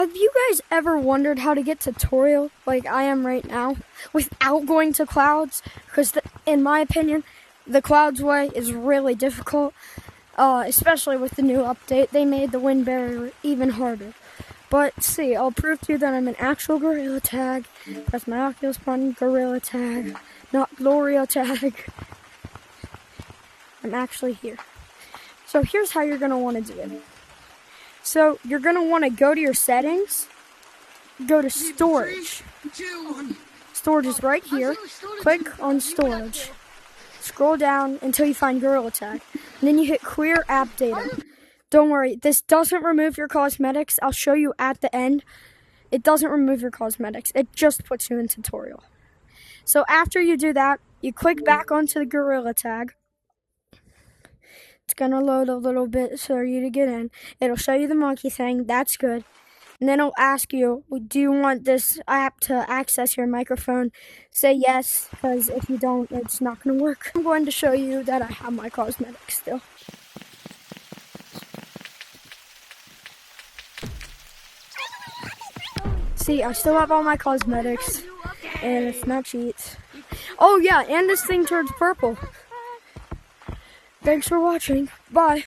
Have you guys ever wondered how to get tutorial like I am right now without going to clouds? Because in my opinion, the clouds way is really difficult, especially with the new update. They made the wind barrier even harder. But see, I'll prove to you that I'm an actual Gorilla Tag. That's my Oculus One Gorilla Tag, not Gloria Tag. I'm actually here. So here's how you're going to want to do it. So you're going to want to go to your settings, go to storage. Storage is right here. Click on storage. Scroll down until you find Gorilla Tag. And then you hit clear app data. Don't worry, this doesn't remove your cosmetics. I'll show you at the end. It doesn't remove your cosmetics. It just puts you in tutorial. So after you do that, you click back onto the Gorilla Tag. It's going to load a little bit for you to get in. It'll show you the monkey thing. That's good. And then it'll ask you, do you want this app to access your microphone? Say yes, because if you don't, it's not going to work. I'm going to show you that I have my cosmetics still. See, I still have all my cosmetics, and it's not cheats. Oh yeah, and this thing turns purple. Thanks for watching. Bye.